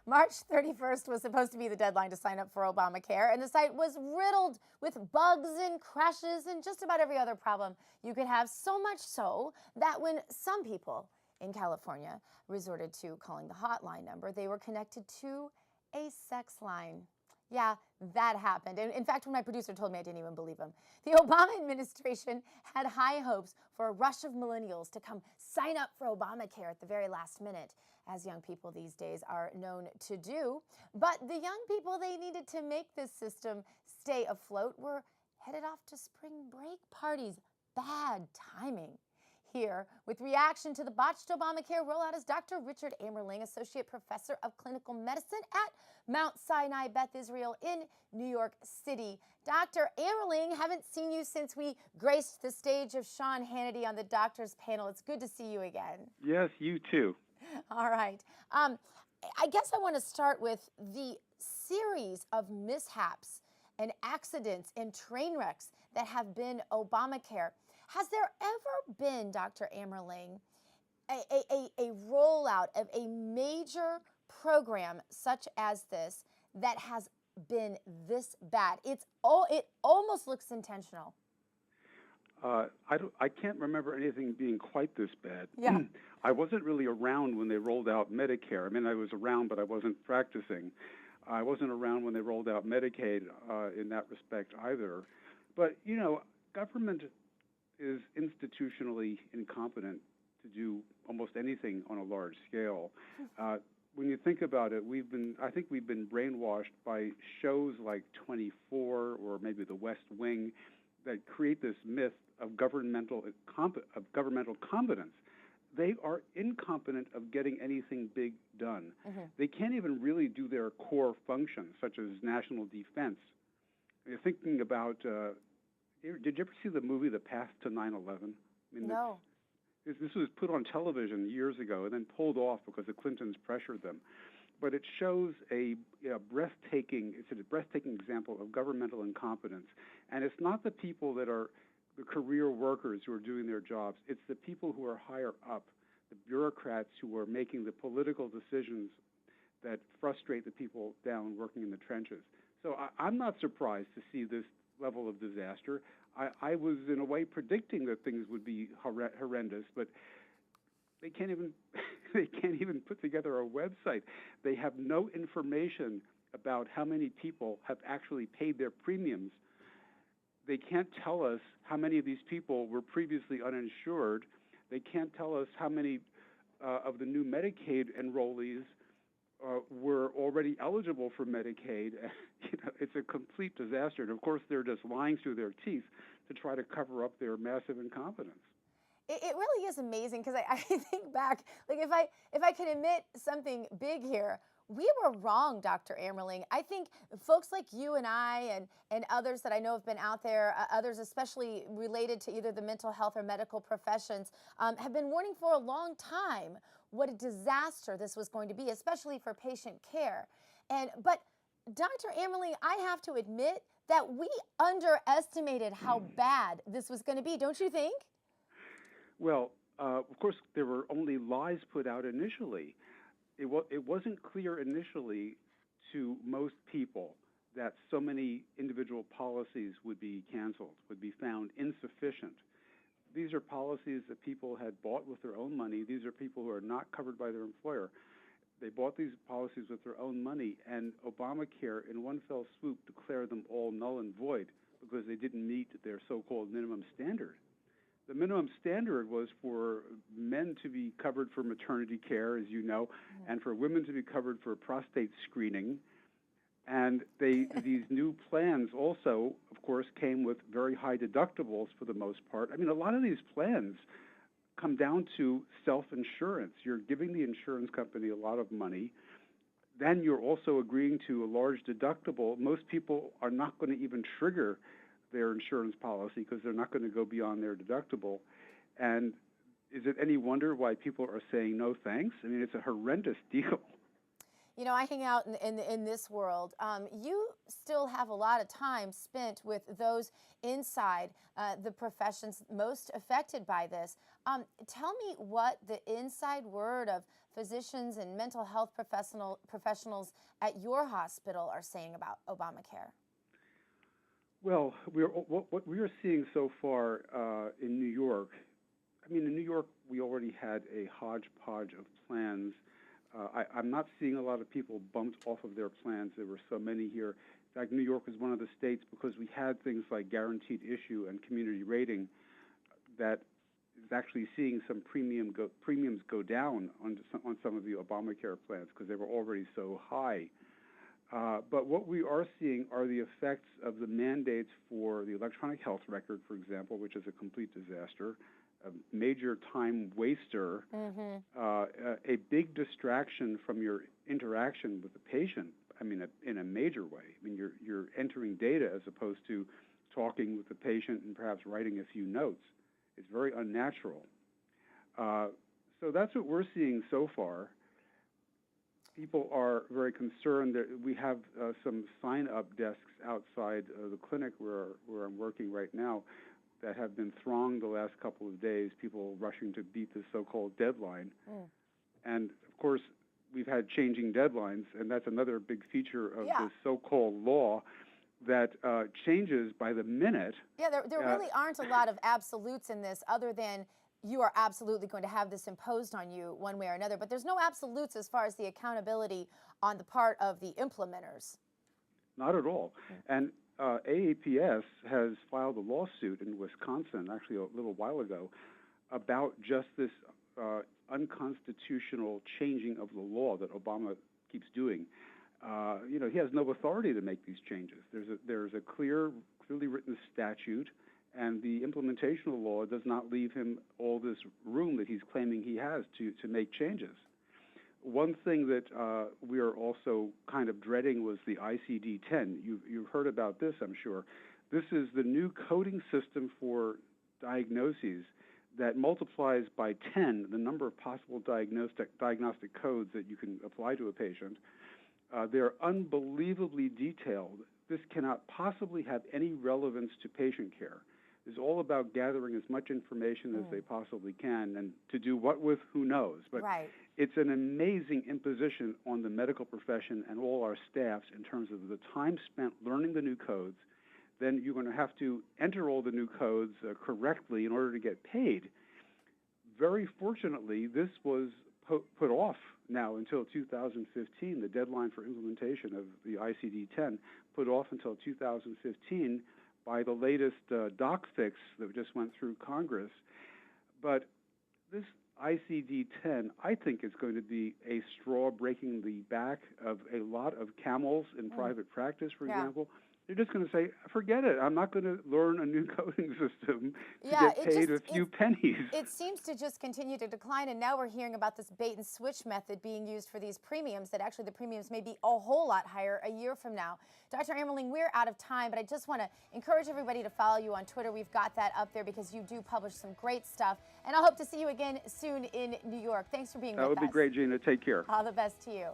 March 31st was supposed to be the deadline to sign up for Obamacare, and the site was riddled with bugs and crashes and just about every other problem you could have, so much so that when some people in California resorted to calling the hotline number, they were connected to a sex line. Yeah, that happened. And in fact, when my producer told me, I didn't even believe him. The Obama administration had high hopes for a rush of millennials to come sign up for Obamacare at the very last minute, as young people these days are known to do. But the young people they needed to make this system stay afloat were headed off to spring break parties. Bad timing. Here, with reaction to the botched Obamacare rollout, is Dr. Richard Amerling, Associate Professor of Clinical Medicine at Mount Sinai Beth Israel in New York City. Dr. Amerling, haven't seen you since we graced the stage of Sean Hannity on the doctor's panel. It's good to see you again. Yes, you too. All right. I guess I want to start with the series of mishaps and accidents and train wrecks that have been Obamacare. Has there ever been, Dr. Amerling, a rollout of a major program such as this that has been this bad? It almost looks intentional. I can't remember anything being quite this bad. Yeah. I wasn't really around when they rolled out Medicare. I mean, I was around, but I wasn't practicing. I wasn't around when they rolled out Medicaid in that respect either. But, you know, government is institutionally incompetent to do almost anything on a large scale. When you think about it, I think we've been brainwashed by shows like 24 or maybe The West Wing that create this myth of governmental competence. They are incompetent of getting anything big done. Mm-hmm. They can't even really do their core functions, such as national defense. You're thinking about, did you ever see the movie The Path to 9/11? I mean, no. This was put on television years ago and then pulled off because the Clintons pressured them. But it shows a breathtaking example of governmental incompetence. And it's not the people that are the career workers who are doing their jobs. It's the people who are higher up, the bureaucrats who are making the political decisions that frustrate the people down working in the trenches. So I'm not surprised to see this level of disaster. I was, in a way, predicting that things would be horrendous, but they can't even put together a website. They have no information about how many people have actually paid their premiums. They can't tell us how many of these people were previously uninsured. They can't tell us how many of the new Medicaid enrollees were already eligible for Medicaid. It's a complete disaster. And of course, they're just lying through their teeth to try to cover up their massive incompetence. It really is amazing because I think back, like if I can admit something big here, we were wrong, Dr. Amerling. I think folks like you and I and others that I know have been out there, others especially related to either the mental health or medical professions, have been warning for a long time what a disaster this was going to be, especially for patient care. But Dr. Amerling, I have to admit that we underestimated how bad this was going to be, don't you think? Well, of course, there were only lies put out initially. It wasn't clear initially to most people that so many individual policies would be canceled, would be found insufficient. These are policies that people had bought with their own money. These are people who are not covered by their employer. They bought these policies with their own money, and Obamacare, in one fell swoop, declared them all null and void because they didn't meet their so-called minimum standard. The minimum standard was for men to be covered for maternity care, as you know, and for women to be covered for prostate screening. And these new plans also, of course, came with very high deductibles for the most part. I mean, a lot of these plans come down to self-insurance. You're giving the insurance company a lot of money. Then you're also agreeing to a large deductible. Most people are not going to even trigger their insurance policy because they're not going to go beyond their deductible. And is it any wonder why people are saying no thanks? I mean, it's a horrendous deal. You know, I hang out in this world. You still have a lot of time spent with those inside the professions most affected by this. Tell me what the inside word of physicians and mental health professionals at your hospital are saying about Obamacare. Well, what we are seeing so far in New York, I mean, in New York, we already had a hodgepodge of plans. I'm not seeing a lot of people bumped off of their plans. There were so many here. In fact, New York is one of the states, because we had things like guaranteed issue and community rating, that is actually seeing some premiums go down on some of the Obamacare plans because they were already so high. But what we are seeing are the effects of the mandates for the electronic health record, for example, which is a complete disaster, a major time waster, a big distraction from your interaction with the patient. I mean, in a major way. I mean, you're entering data as opposed to talking with the patient and perhaps writing a few notes. It's very unnatural. So that's what we're seeing so far. People are very concerned that we have some sign-up desks outside the clinic where I'm working right now that have been thronged the last couple of days, people rushing to beat the so-called deadline. And, of course, we've had changing deadlines, and that's another big feature of this so-called law that changes by the minute. Yeah, there really aren't a lot of absolutes in this other than you are absolutely going to have this imposed on you one way or another. But there's no absolutes as far as the accountability on the part of the implementers. Not at all. And AAPS has filed a lawsuit in Wisconsin, actually a little while ago, about just this unconstitutional changing of the law that Obama keeps doing. You know, he has no authority to make these changes. There's a clearly written statute, and the implementation of the law does not leave him all this room that he's claiming he has to make changes. One thing that we are also kind of dreading was the ICD-10. You've heard about this, I'm sure. This is the new coding system for diagnoses that multiplies by 10 the number of possible diagnostic codes that you can apply to a patient. They're unbelievably detailed. This cannot possibly have any relevance to patient care. It's all about gathering as much information as they possibly can, and to do what with, who knows. But it's an amazing imposition on the medical profession and all our staffs in terms of the time spent learning the new codes. Then you're going to have to enter all the new codes correctly in order to get paid. Very fortunately, this was put off now until 2015. The deadline for implementation of the ICD-10 put off until 2015 by the latest doc fix that just went through Congress. But this ICD-10, I think, is going to be a straw breaking the back of a lot of camels in private practice, for example. They're just going to say, forget it. I'm not going to learn a new coding system to get paid a few pennies. It seems to just continue to decline, and now we're hearing about this bait and switch method being used for these premiums, that actually the premiums may be a whole lot higher a year from now. Dr. Amerling, we're out of time, but I just want to encourage everybody to follow you on Twitter. We've got that up there because you do publish some great stuff, and I hope to see you again soon in New York. Thanks for being with us. That would be great, Gina. Take care. All the best to you.